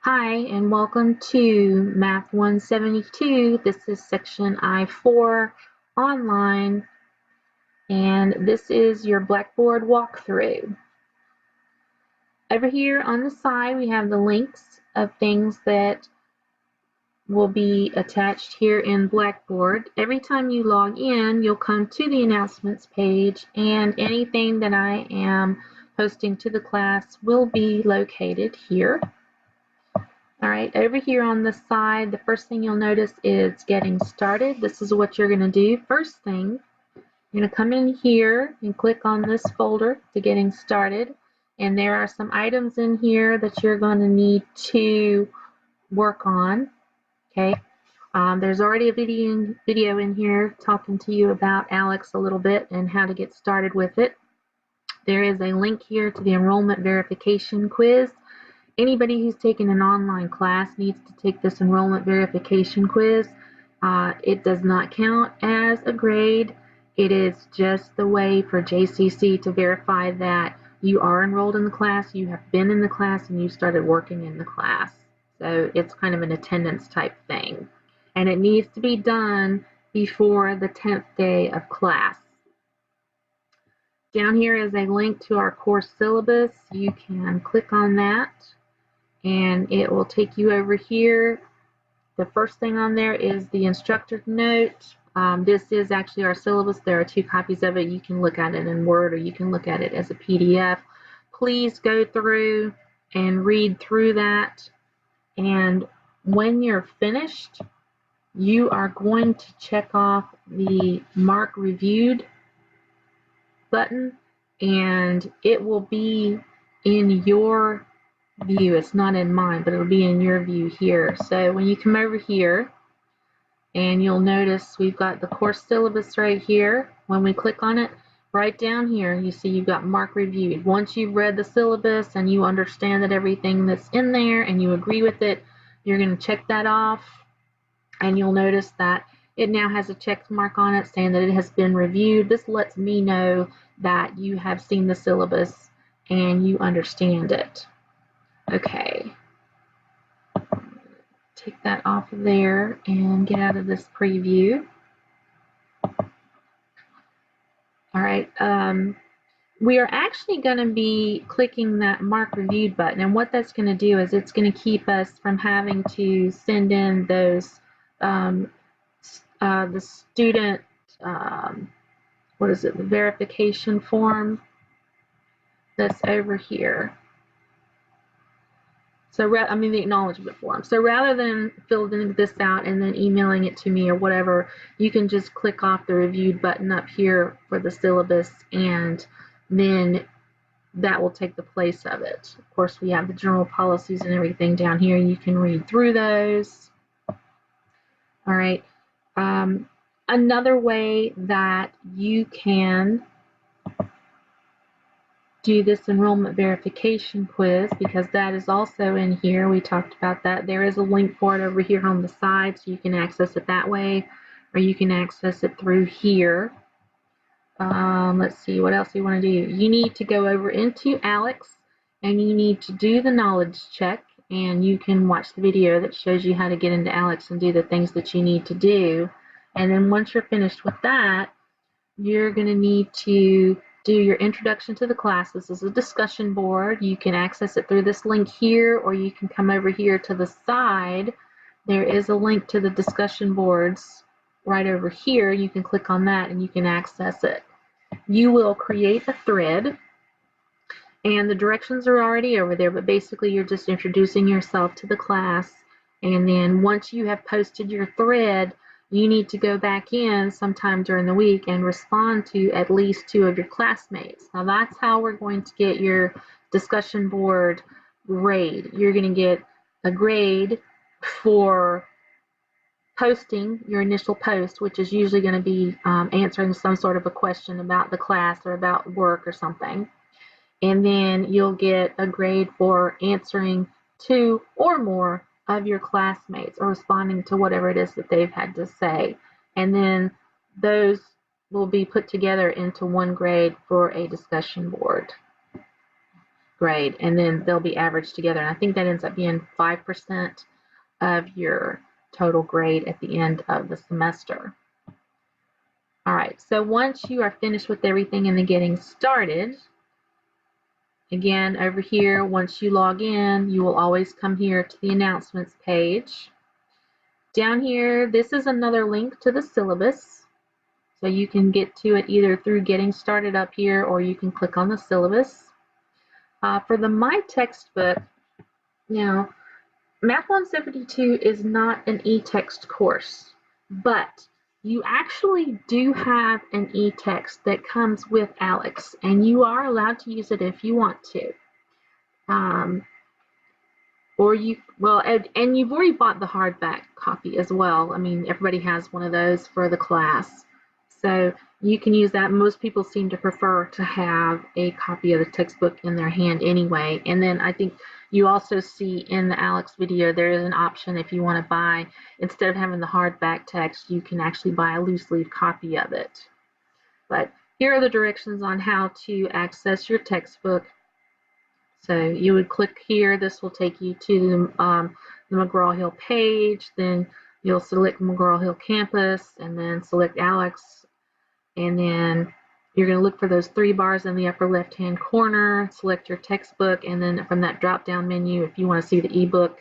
Hi, and welcome to Math 172. This is section I-4 online, and this is your Blackboard walkthrough. Over here on the side, we have the links of things that will be attached here in Blackboard. Every time you log in, you'll come to the announcements page, and anything that I am posting to the class will be located here. All right, over here on the side, the first thing you'll notice is getting started. This is what you're going to do. First thing, you're going to come in here and click on this folder to getting started. And there are some items in here that you're going to need to work on. Okay, there's already a video in here talking to you about ALEKS a little bit and how to get started with it. There is a link here to the enrollment verification quiz. Anybody who's taken an online class needs to take this enrollment verification quiz. It does not count as a grade. It is just the way for JCC to verify that you are enrolled in the class, you have been in the class, and you started working in the class. So it's kind of an attendance type thing. And it needs to be done before the 10th day of class. Down here is a link to our course syllabus. You can click on that, and it will take you over here. The first thing on there is the instructor's note. This is actually our syllabus. There are 2 copies of it. You can look at it in Word or you can look at it as a PDF. Please go through and read through that. And when you're finished, you are going to check off the Mark Reviewed button, and it will be in your view. It's not in mine, but it'll be in your view here. So when you come over here, and you'll notice we've got the course syllabus right here. When we click on it, right down here, you see you've got Mark Reviewed. Once you've read the syllabus and you understand that everything that's in there and you agree with it, you're going to check that off, and you'll notice that it now has a check mark on it saying that it has been reviewed. This lets me know that you have seen the syllabus and you understand it. Okay, take that off of there and get out of this preview. All right, we are actually going to be clicking that Mark Reviewed button, and what that's going to do is it's going to keep us from having to send in those the student what is it, the verification form that's over here. So, the acknowledgement form. So rather than filling this out and then emailing it to me or whatever, you can just click off the reviewed button up here for the syllabus, and then that will take the place of it. Of course, we have the general policies and everything down here. You can read through those. All right. Another way that you can do this enrollment verification quiz, because that is also in here. We talked about that. There is a link for it over here on the side, so you can access it that way, or you can access it through here. Let's see, what else you want to do? You need to go over into ALEKS, and you need to do the knowledge check, and you can watch the video that shows you how to get into ALEKS and do the things that you need to do. And then once you're finished with that, you're going to need to do your introduction to the class. This is a discussion board. You can access it through this link here, or you can come over here to the side. There is a link to the discussion boards right over here. You can click on that and you can access it. You will create a thread, and the directions are already over there, but basically you're just introducing yourself to the class, and then once you have posted your thread, you need to go back in sometime during the week and respond to at least 2 of your classmates. Now that's how we're going to get your discussion board grade. You're going to get a grade for posting your initial post, which is usually going to be answering some sort of a question about the class or about work or something. And then you'll get a grade for answering 2 or more of your classmates or responding to whatever it is that they've had to say. And then those will be put together into one grade for a discussion board. grade, and then they'll be averaged together. And I think that ends up being 5% of your total grade at the end of the semester. All right, so once you are finished with everything in the getting started, again, over here, once you log in, you will always come here to the announcements page. Down here, this is another link to the syllabus. So you can get to it either through getting started up here, or you can click on the syllabus. For the My Textbook, now, Math 172 is not an e-text course, but you actually do have an e-text that comes with Alex, and you are allowed to use it if you want to. Or you, well, and you've already bought the hardback copy as well. I mean, everybody has one of those for the class. So you can use that. Most people seem to prefer to have a copy of the textbook in their hand anyway. And then I think you also see in the Alex video, there is an option if you want to buy, instead of having the hardback text, you can actually buy a loose leaf copy of it. But here are the directions on how to access your textbook. So you would click here. This will take you to the McGraw-Hill page. Then you'll select McGraw-Hill campus and then select Alex. And then you're going to look for those 3 bars in the upper left-hand corner, select your textbook, and then from that drop-down menu, if you want to see the ebook,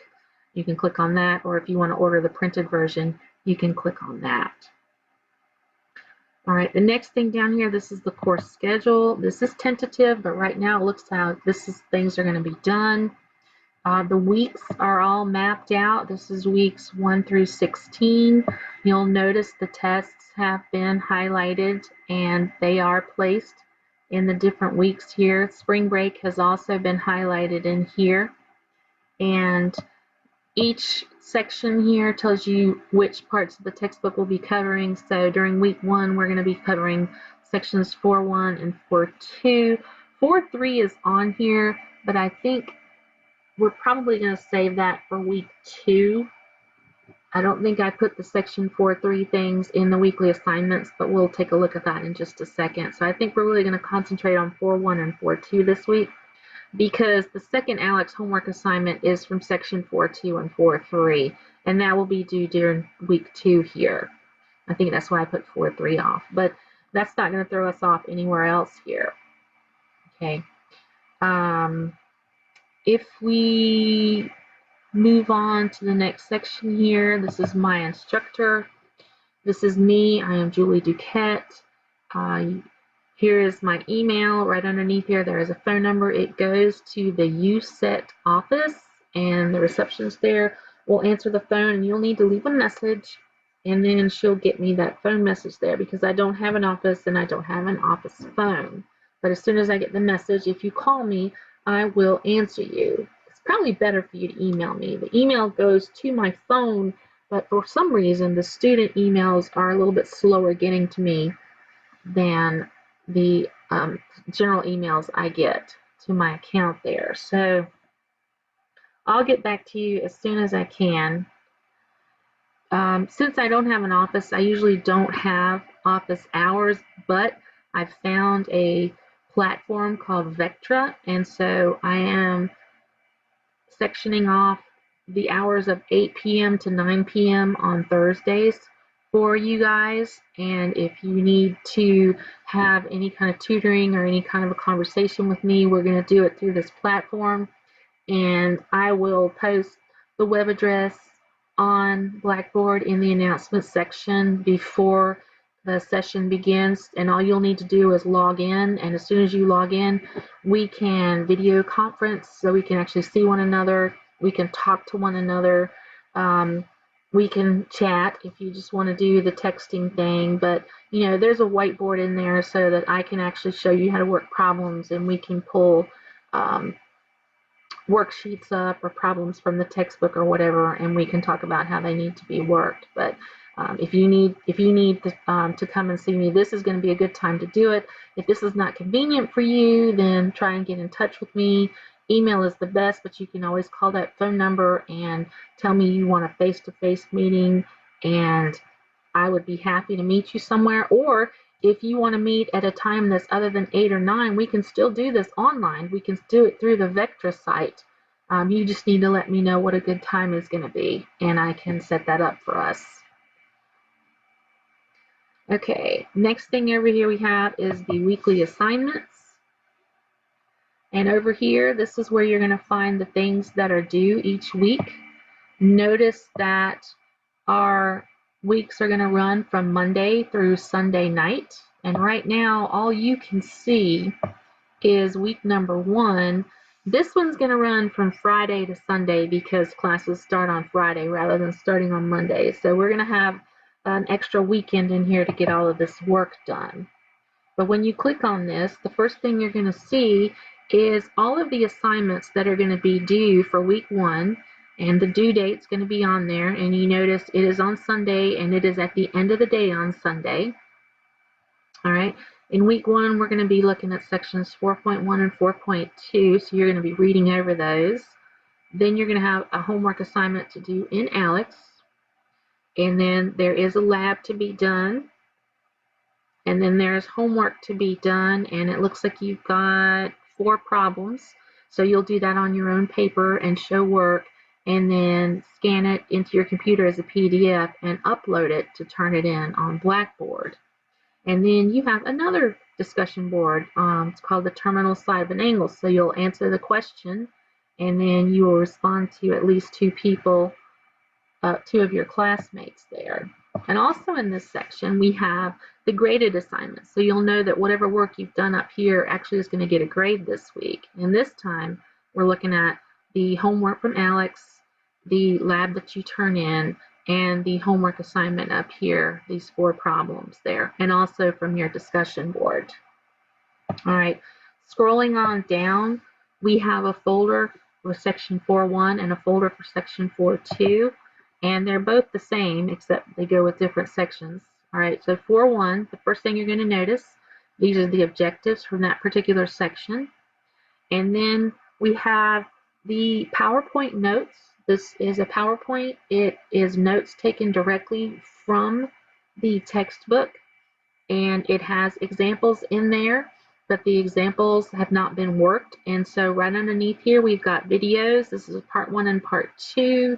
you can click on that, or if you want to order the printed version, you can click on that. All right, the next thing down here, this is the course schedule. This is tentative, but right now it looks like things are going to be done. The weeks are all mapped out. This is weeks 1 through 16. You'll notice the tests have been highlighted and they are placed in the different weeks here. Spring break has also been highlighted in here. And each section here tells you which parts of the textbook we'll be covering. So during week 1, we're going to be covering sections 4.1 and 4.2. 4.3 is on here, but I think we're probably going to save that for week 2. I don't think I put the section 4.3 things in the weekly assignments, but we'll take a look at that in just a second. So I think we're really going to concentrate on 4.1 and 4.2 this week, because the second Alex homework assignment is from section 4.2 and 4.3, and that will be due during week 2 here. I think that's why I put 4.3 off, but that's not going to throw us off anywhere else here. Okay. If we move on to the next section here, this is my instructor. This is me. I am Julie Duquette. Here is my email. Right underneath here, there is a phone number. It goes to the USET office, and the receptionist there will answer the phone, and you'll need to leave a message, and then she'll get me that phone message there, because I don't have an office and I don't have an office phone. But as soon as I get the message, if you call me, I will answer you. It's probably better for you to email me. The email goes to my phone, but for some reason, the student emails are a little bit slower getting to me than the general emails I get to my account there. So I'll get back to you as soon as I can. Since I don't have an office, I usually don't have office hours, but I've found a platform called Vectra, and so I am sectioning off the hours of 8 p.m. to 9 p.m. on Thursdays for you guys. And if you need to have any kind of tutoring or any kind of a conversation with me, we're going to do it through this platform. And I will post the web address on Blackboard in the announcements section before the session begins, and all you'll need to do is log in, and as soon as you log in, we can video conference, so we can actually see one another, we can talk to one another, we can chat if you just want to do the texting thing, but you know, there's a whiteboard in there so that I can actually show you how to work problems, and we can pull worksheets up or problems from the textbook or whatever, and we can talk about how they need to be worked. But if you need to come and see me, this is going to be a good time to do it. If this is not convenient for you, then try and get in touch with me. Email is the best, but you can always call that phone number and tell me you want a face-to-face meeting, and I would be happy to meet you somewhere. Or If you want to meet at a time that's other than 8 or 9, we can still do this online. We can do it through the Vectra site. You just need to let me know what a good time is going to be, and I can set that up for us. Okay, next thing over here we have is the weekly assignments. And over here, this is where you're going to find the things that are due each week. Notice that our weeks are going to run from Monday through Sunday night. And right now, all you can see is week number 1. This one's going to run from Friday to Sunday because classes start on Friday rather than starting on Monday. So we're going to have an extra weekend in here to get all of this work done. But when you click on this, the first thing you're going to see is all of the assignments that are going to be due for week 1, and the due date's going to be on there, and you notice it is on Sunday and it is at the end of the day on Sunday. All right, in week 1 we're going to be looking at sections 4.1 and 4.2, so you're going to be reading over those. Then you're going to have a homework assignment to do in ALEKS, and then there is a lab to be done. And then there's homework to be done, and it looks like you've got 4 problems. So you'll do that on your own paper and show work, and then scan it into your computer as a PDF and upload it to turn it in on Blackboard. And then you have another discussion board. It's called the terminal side of an angle. So you'll answer the question, and then you will respond to at least 2 people, 2 of your classmates there. And also in this section, we have the graded assignments. So you'll know that whatever work you've done up here actually is going to get a grade this week. And this time, we're looking at the homework from ALEKS, the lab that you turn in, and the homework assignment up here, these 4 problems there, and also from your discussion board. All right, scrolling on down, we have a folder for section 4.1 and a folder for section 4.2. And they're both the same, except they go with different sections. All right, so 4.1, the first thing you're going to notice, these are the objectives from that particular section. And then we have the PowerPoint notes. This is a PowerPoint. It is notes taken directly from the textbook, and it has examples in there, but the examples have not been worked. And so right underneath here, we've got videos. This is part 1 and part 2.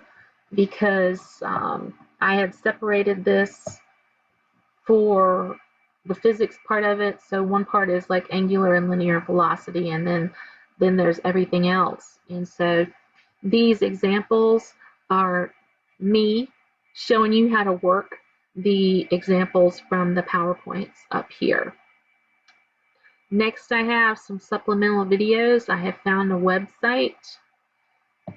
Because I had separated this for the physics part of it. So one part is like angular and linear velocity, and then there's everything else. And so these examples are me showing you how to work the examples from the PowerPoints up here. Next, I have some supplemental videos. I have found a website,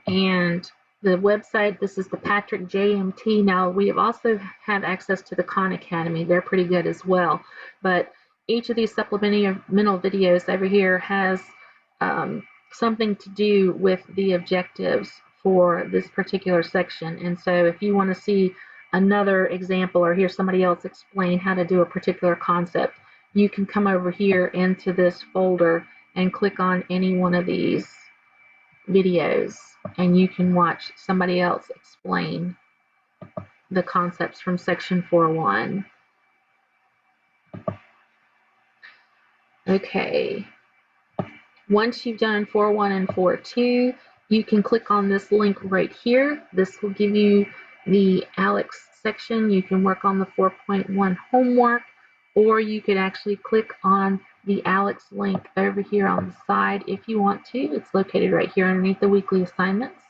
and the website, this is the Patrick JMT. Now, we have also have access to the Khan Academy. They're pretty good as well. But each of these supplemental videos over here has something to do with the objectives for this particular section. And so if you want to see another example or hear somebody else explain how to do a particular concept, you can come over here into this folder and click on any one of these videos, and you can watch somebody else explain the concepts from section 4.1. Okay, once you've done 4.1 and 4.2, you can click on this link right here. This will give you the ALEKS section. You can work on the 4.1 homework, or you could actually click on the ALEKS link over here on the side if you want to. It's located right here underneath the weekly assignments.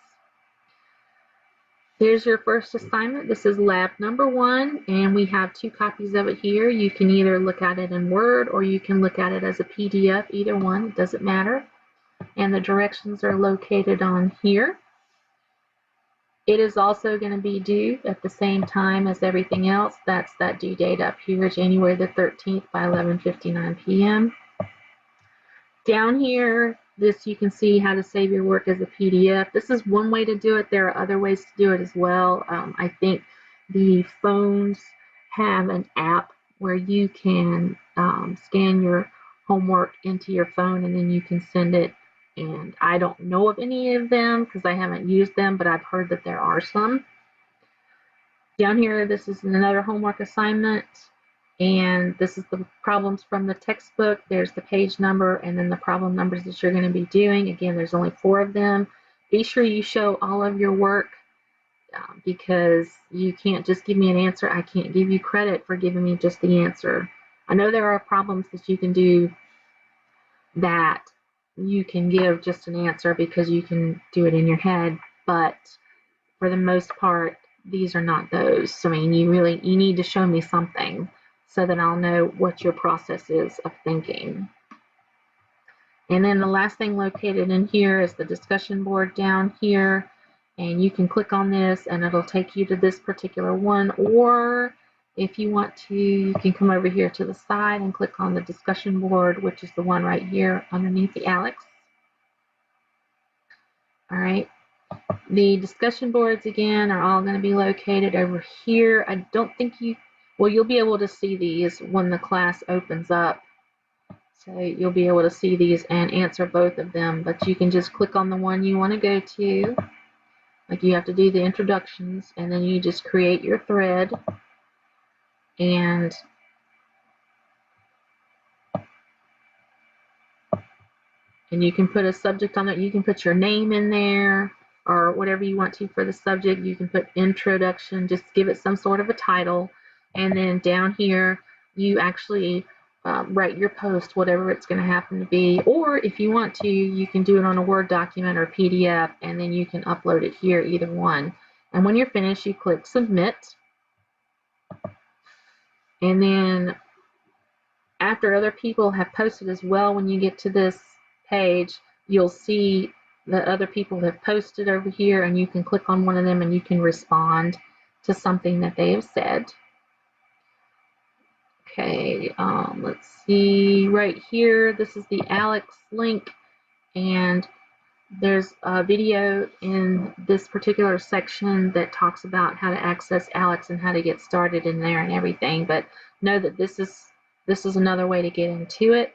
Here's your first assignment. This is lab number 1, and we have 2 copies of it here. You can either look at it in Word or you can look at it as a PDF. Either one, it doesn't matter. And the directions are located on here. It is also going to be due at the same time as everything else. That's that due date up here, January the 13th by 11:59 p.m. Down here, this you can see how to save your work as a PDF. This is one way to do it. There are other ways to do it as well. I think the phones have an app where you can scan your homework into your phone and then you can send it. And I don't know of any of them because I haven't used them, but I've heard that there are some. Down here, this is another homework assignment. And this is the problems from the textbook. There's the page number and then the problem numbers that you're going to be doing. Again, there's only 4 of them. Be sure you show all of your work because you can't just give me an answer. I can't give you credit for giving me just the answer. I know there are problems that you can do that you can give just an answer because you can do it in your head, but for the most part, these are not those. So, I mean, you need to show me something so that I'll know what your process is of thinking. And then the last thing located in here is the discussion board down here. And you can click on this and it'll take you to this particular one. Or if you want to, you can come over here to the side and click on the discussion board, which is the one right here underneath the Alex. All right. The discussion boards, again, are all going to be located over here. I don't think you'll be able to see these when the class opens up. So you'll be able to see these and answer both of them, but you can just click on the one you want to go to. Like you have to do the introductions, and then you just create your thread. And you can put a subject on it. You can put your name in there or whatever you want to for the subject. You can put introduction, just give it some sort of a title. And then down here, you actually write your post, whatever it's going to happen to be. Or if you want to, you can do it on a Word document or PDF, and then you can upload it here, either one. And when you're finished, you click Submit. And then after other people have posted as well, when you get to this page, you'll see that other people have posted over here, and you can click on one of them and you can respond to something that they have said. Okay, let's see right here. This is the Alex link, and there's a video in this particular section that talks about how to access Alex and how to get started in there and everything. But know that this is another way to get into it.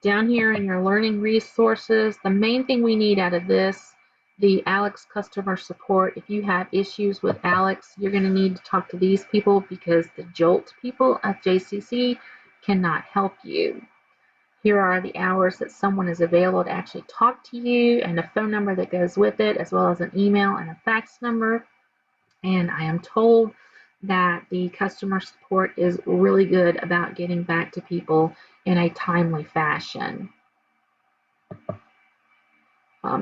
Down here in your learning resources, the main thing we need out of this, the Alex customer support. If you have issues with Alex, you're going to need to talk to these people because the Jolt people at JCC cannot help you. Here are the hours that someone is available to actually talk to you and a phone number that goes with it, as well as an email and a fax number. And I am told that the customer support is really good about getting back to people in a timely fashion.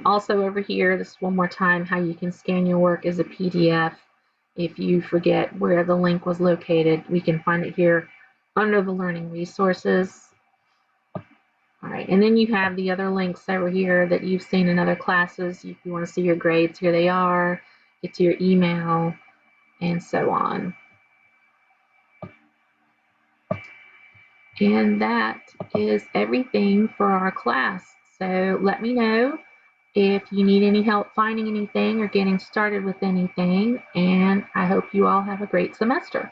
Also over here, this one more time, how you can scan your work as a PDF. If you forget where the link was located, we can find it here under the learning resources. All right, and then you have the other links over here that you've seen in other classes. If you want to see your grades, here they are. Get to your email, and so on. And that is everything for our class. So let me know if you need any help finding anything or getting started with anything, and I hope you all have a great semester.